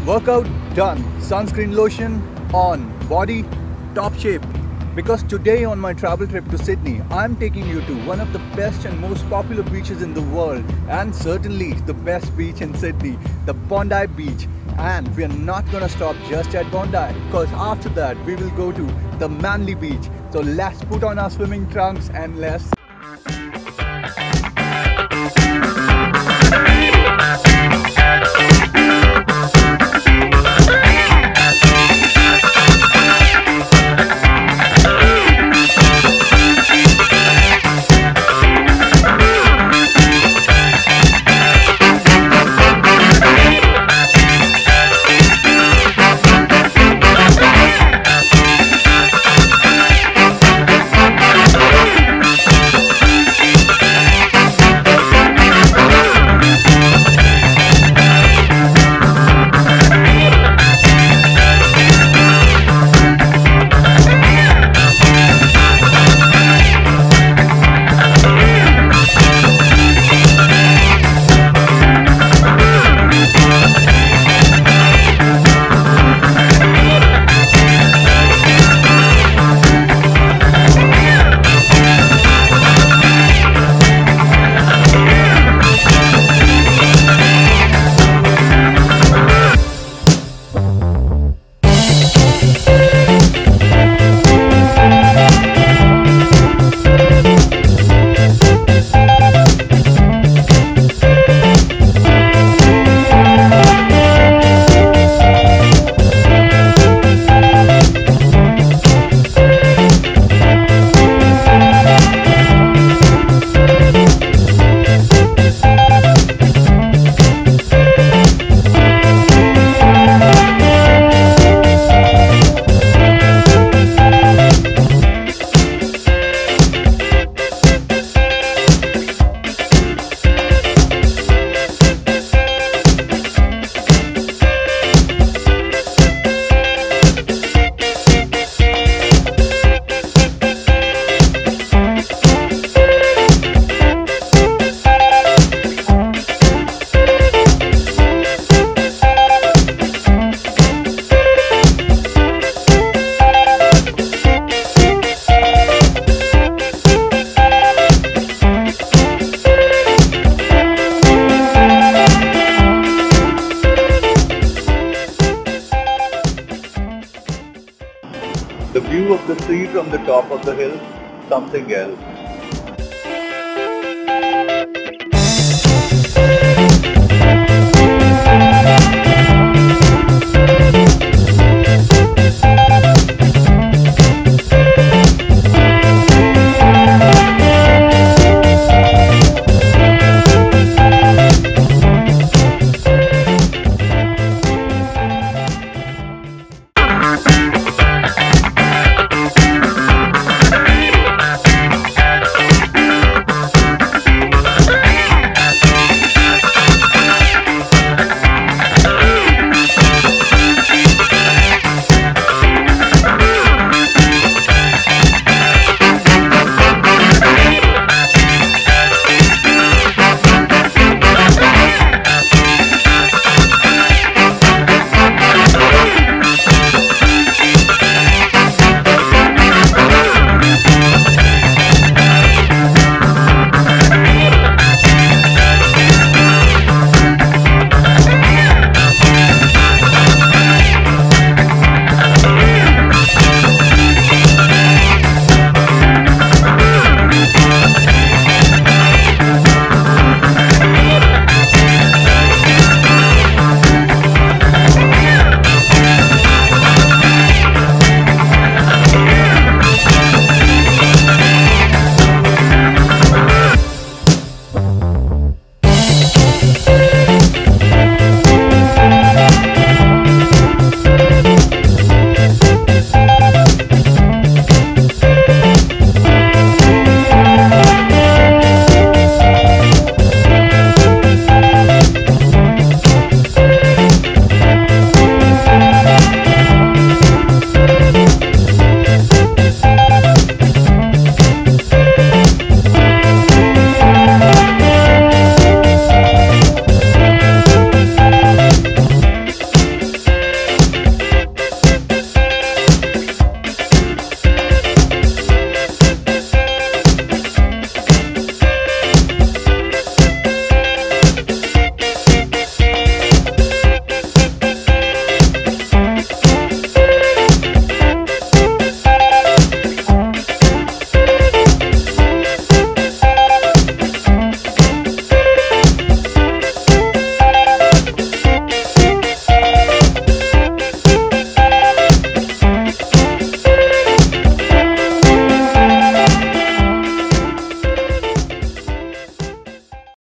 Workout done, sunscreen lotion on, body top shape. Because today on my travel trip to Sydney, I'm taking you to one of the best and most popular beaches in the world, and certainly the best beach in Sydney, the Bondi Beach. And we are not gonna stop just at Bondi, because after that we will go to the Manly Beach. So let's put on our swimming trunks and let's the view of the sea from the top of the hill, something else.